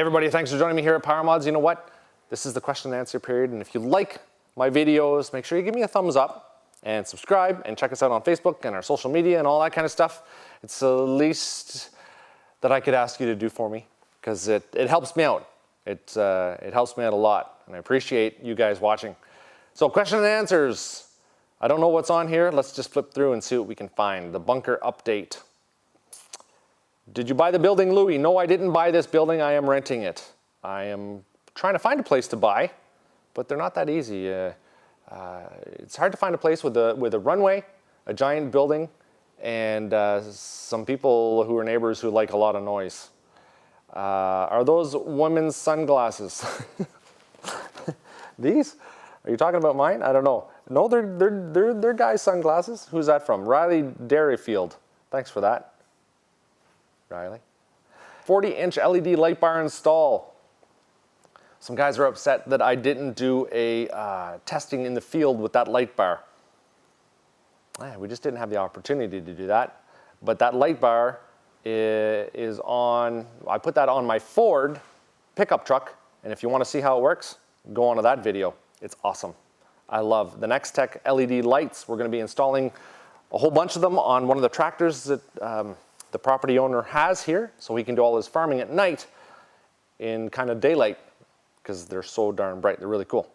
everybody, thanks for joining me here at PowerModz. You know what? This is the question and answer period, and if you like my videos, make sure you give me a thumbs up and subscribe and check us out on Facebook and our social media and all that kind of stuff. It's the least that I could ask you to do for me because it helps me out. It helps me out a lot, and I appreciate you guys watching. So question and answers. I don't know what's on here. Let's just flip through and see what we can find. The bunker update. Did you buy the building, Louis? No, I didn't buy this building. I am renting it. I am trying to find a place to buy, but they're not that easy. It's hard to find a place with a runway, a giant building, and some people who are neighbors who like a lot of noise. Are those women's sunglasses? These? Are you talking about mine? I don't know. No, they're guys' sunglasses. Who's that from? Riley Dairyfield. Thanks for that, Riley. 40-inch LED light bar install. Some guys are upset that I didn't do a testing in the field with that light bar. We just didn't have the opportunity to do that. But that light bar is on, I put that on my Ford pickup truck, and if you want to see how it works, go on to that video. It's awesome. I love the Next Tech LED lights. We're going to be installing a whole bunch of them on one of the tractors that the property owner has here, so he can do all his farming at night in kind of daylight because they're so darn bright. They're really cool.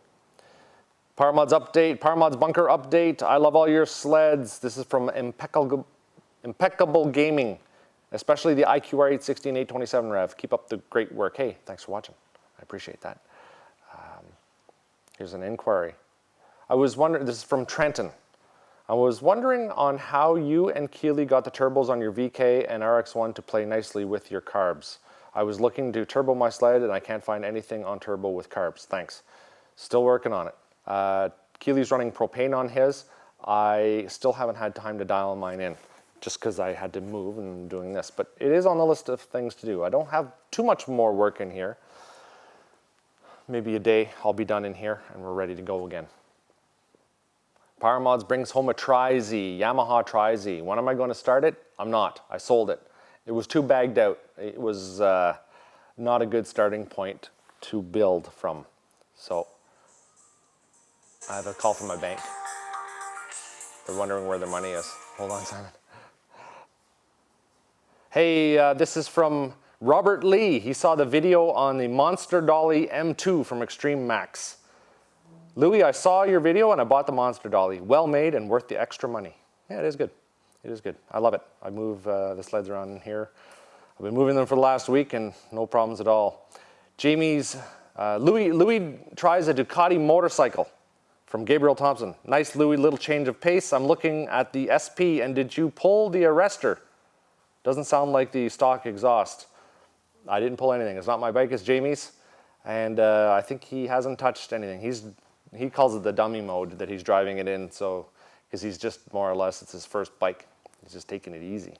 ParMods update, ParMods bunker update. I love all your sleds. This is from Impeccable Gaming, especially the IQR 860 and 827 rev. Keep up the great work. Hey, thanks for watching. I appreciate that. Here's an inquiry. I was wondering, this is from Trenton. I was wondering on how you and Keeley got the turbos on your VK and RX1 to play nicely with your carbs. I was looking to turbo my sled and I can't find anything on turbo with carbs. Thanks. Still working on it. Keeley's running propane on his. I still haven't had time to dial mine in just because I had to move and doing this, but it is on the list of things to do. I don't have too much more work in here. Maybe a day I'll be done in here and we're ready to go again. PowerModz brings home a Tri-Z, Yamaha Tri-Z. When am I going to start it? I'm not. I sold it. It was too bagged out. It was not a good starting point to build from. So I have a call from my bank. They're wondering where their money is. Hold on, Simon. Hey, this is from Robert Lee. He saw the video on the Monster Dolly M2 from Extreme Max. Louis, I saw your video and I bought the Monster Dolly. Well made and worth the extra money. Yeah, it is good. It is good. I love it. I move the sleds around in here. I've been moving them for the last week and no problems at all. Jamie's, Louis tries a Ducati motorcycle from Gabriel Thompson. Nice, Louis, little change of pace. I'm looking at the SP and did you pull the arrestor? Doesn't sound like the stock exhaust. I didn't pull anything. It's not my bike, it's Jamie's. And I think he hasn't touched anything. He calls it the dummy mode that he's driving it in, so because he's just more or less, it's his first bike. He's just taking it easy.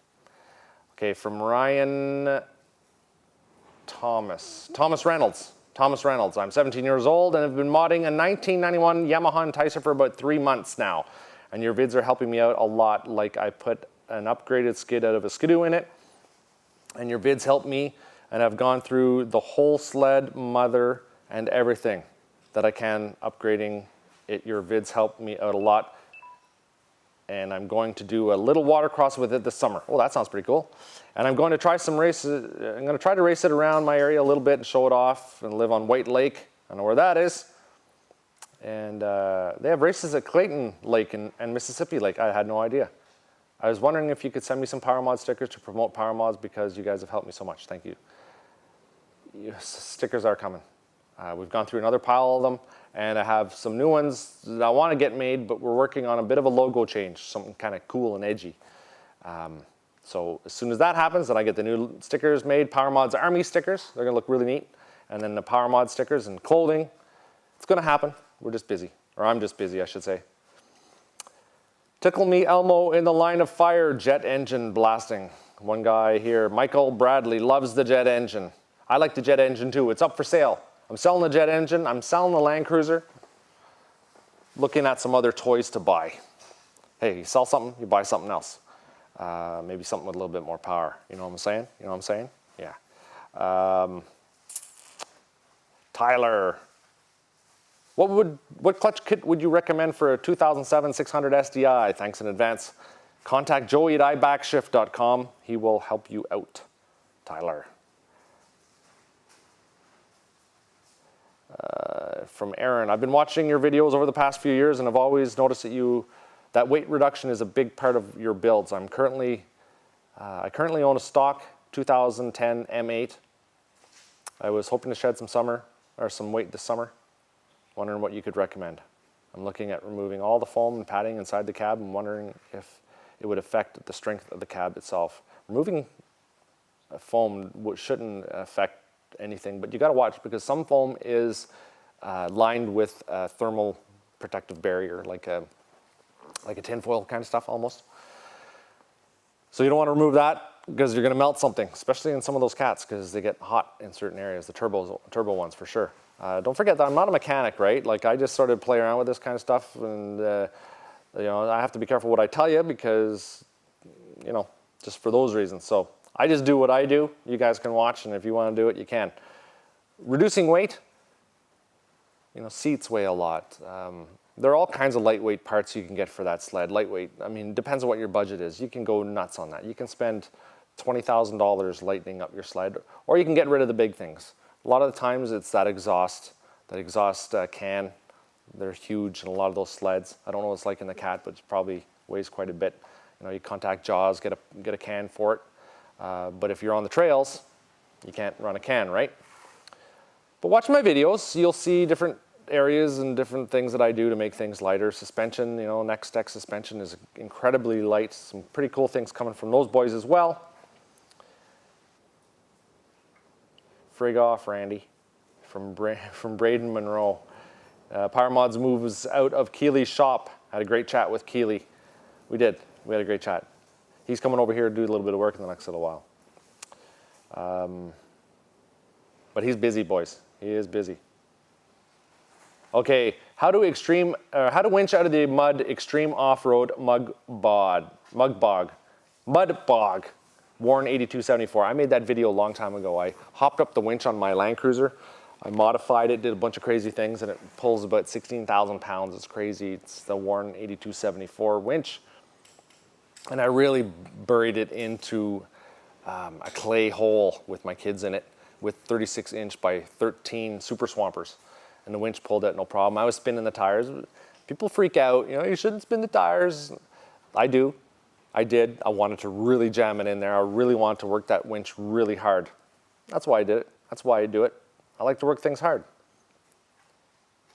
Okay, from Ryan Thomas Reynolds. Thomas Reynolds, I'm 17 years old and have been modding a 1991 Yamaha Enticer for about 3 months now. And your vids are helping me out a lot, like I put an upgraded skid out of a Skidoo in it. And your vids help me, and I've gone through the whole sled, mother, and everything that I can upgrading it. Your vids help me out a lot. And I'm going to do a little watercross with it this summer. Oh, that sounds pretty cool. And I'm going to try some races. I'm going to try to race it around my area a little bit and show it off and live on White Lake. I know where that is. And they have races at Clayton Lake and Mississippi Lake. I had no idea. I was wondering if you could send me some PowerModz stickers to promote PowerModz because you guys have helped me so much. Thank you. Stickers are coming. We've gone through another pile of them, and I have some new ones that I want to get made, but we're working on a bit of a logo change, something kind of cool and edgy. So as soon as that happens, then I get the new stickers made, PowerModz Army stickers. They're going to look really neat. And then the PowerModz stickers and clothing. It's going to happen. We're just busy. Or I'm just busy, I should say. Tickle me Elmo in the line of fire, jet engine blasting. One guy here, Michael Bradley, loves the jet engine. I like the jet engine too. It's up for sale. I'm selling the jet engine. I'm selling the Land Cruiser. Looking at some other toys to buy. Hey, you sell something, you buy something else. Maybe something with a little bit more power. You know what I'm saying? You know what I'm saying? Yeah. Tyler. What clutch kit would you recommend for a 2007 600 SDI? Thanks in advance. Contact Joey at ibackshift.com. He will help you out. Tyler. From Aaron, I've been watching your videos over the past few years and I've always noticed that weight reduction is a big part of your builds. I currently own a stock 2010 M8. I was hoping to shed some weight this summer. Wondering what you could recommend. I'm looking at removing all the foam and padding inside the cab and wondering if it would affect the strength of the cab itself. Removing foam shouldn't affect anything, but you got to watch because some foam is lined with a thermal protective barrier, like a tinfoil kind of stuff almost. So you don't want to remove that because you're going to melt something, especially in some of those cats because they get hot in certain areas, the turbo ones for sure. Don't forget that I'm not a mechanic, right? Like I just sort of play around with this kind of stuff and you know, I have to be careful what I tell you because, you know, just for those reasons. So I just do what I do. You guys can watch and if you want to do it, you can. Reducing weight, you know, seats weigh a lot. There are all kinds of lightweight parts you can get for that sled. Lightweight, I mean, depends on what your budget is. You can go nuts on that. You can spend $20,000 lightening up your sled or you can get rid of the big things. A lot of the times it's that exhaust can. They're huge in a lot of those sleds. I don't know what it's like in the Cat, but it probably weighs quite a bit. You know, you contact Jaws, get a can for it. But if you're on the trails, you can't run a can, right? But watch my videos. You'll see different areas and different things that I do to make things lighter. Suspension, you know, Next Tech suspension is incredibly light. Some pretty cool things coming from those boys as well. Frig off, Randy, from Braden Monroe. PowerModz moves out of Keely's shop. Had a great chat with Keely. We had a great chat. He's coming over here to do a little bit of work in the next little while. But he's busy, boys. He is busy. Okay, how to winch out of the mud, extreme off-road mud bog. Warren 8274. I made that video a long time ago. I hopped up the winch on my Land Cruiser. I modified it, did a bunch of crazy things, and it pulls about 16,000 pounds. It's crazy. It's the Warren 8274 winch. And I really buried it into a clay hole with my kids in it with 36-inch by 13 Super Swampers. And the winch pulled it, no problem. I was spinning the tires. People freak out, you know, you shouldn't spin the tires. I do. I did. I wanted to really jam it in there. I really wanted to work that winch really hard. That's why I did it. That's why I do it. I like to work things hard.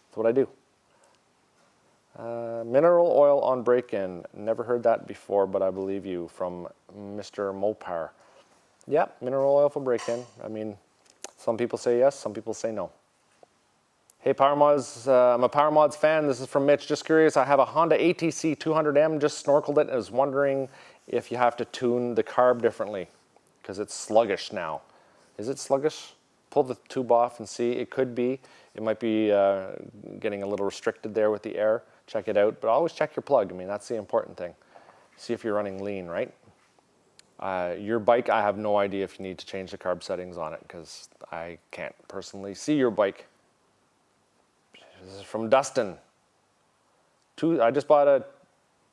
That's what I do. Mineral oil on break-in. Never heard that before, but I believe you, from Mr. Mopar. Yeah, mineral oil for break-in. I mean, some people say yes, some people say no. Hey PowerModz, I'm a PowerModz fan. This is from Mitch. Just curious, I have a Honda ATC 200M, just snorkeled it and was wondering if you have to tune the carb differently because it's sluggish now. Is it sluggish? Pull the tube off and see. It could be. It might be getting a little restricted there with the air. Check it out, but always check your plug. I mean, that's the important thing. See if you're running lean, right? Your bike, I have no idea if you need to change the carb settings on it because I can't personally see your bike. This is from Dustin. I just bought a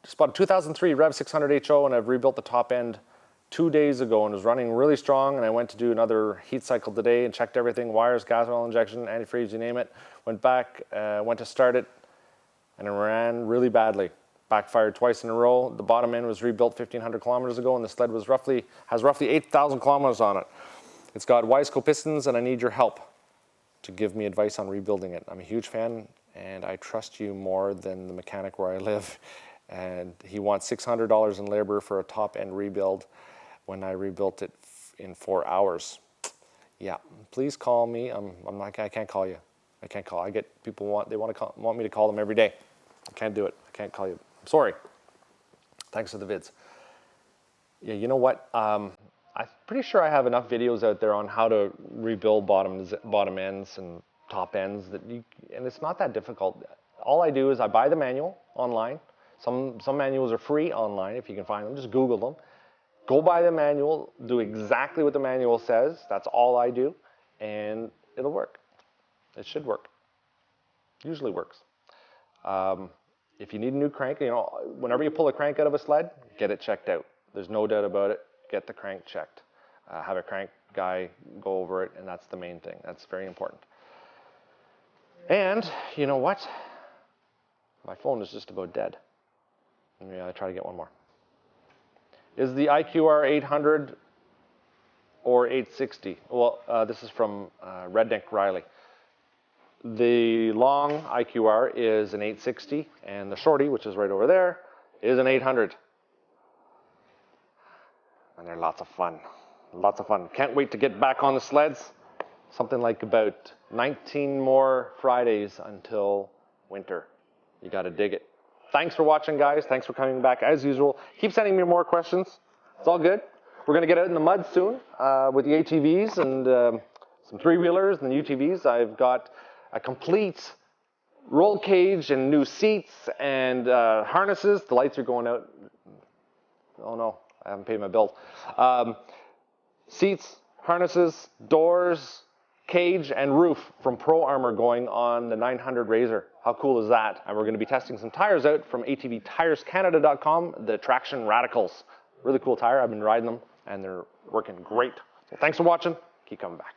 2003 Rev 600 HO and I've rebuilt the top end 2 days ago and was running really strong, and I went to do another heat cycle today and checked everything, wires, gas oil injection, antifreeze, you name it. Went back, went to start it, and it ran really badly. Backfired twice in a row. The bottom end was rebuilt 1,500 kilometers ago, and the sled has roughly 8,000 kilometers on it. It's got Wiseco pistons, and I need your help to give me advice on rebuilding it. I'm a huge fan, and I trust you more than the mechanic where I live. And he wants $600 in labor for a top-end rebuild when I rebuilt it in 4 hours. Yeah, please call me. I can't call you. I can't call. I get people want me to call them every day. I can't do it. I can't call you. I'm sorry. Thanks for the vids. Yeah, you know what? I'm pretty sure I have enough videos out there on how to rebuild bottom ends and top ends and it's not that difficult. All I do is I buy the manual online. Some manuals are free online if you can find them. Just Google them. Go buy the manual, do exactly what the manual says. That's all I do, and it'll work. It should work. Usually works. If you need a new crank, you know, whenever you pull a crank out of a sled, get it checked out. There's no doubt about it. Get the crank checked. Have a crank guy go over it, and that's the main thing. That's very important. And you know what? My phone is just about dead. Let me try to get one more. Is the IQR 800 or 860? Well, this is from Redneck Riley. The long IQR is an 860, and the shorty, which is right over there, is an 800. And they're lots of fun. Lots of fun. Can't wait to get back on the sleds. Something like about 19 more Fridays until winter. You got to dig it. Thanks for watching, guys. Thanks for coming back as usual. Keep sending me more questions. It's all good. We're going to get out in the mud soon with the ATVs and some three-wheelers and the UTVs. I've got a complete roll cage and new seats and harnesses. The lights are going out. Oh no, I haven't paid my bill. Seats, harnesses, doors, cage, and roof from Pro Armor going on the 900 Razor. How cool is that? And we're going to be testing some tires out from ATVTiresCanada.com, the Traction Radicals. Really cool tire. I've been riding them, and they're working great. So thanks for watching. Keep coming back.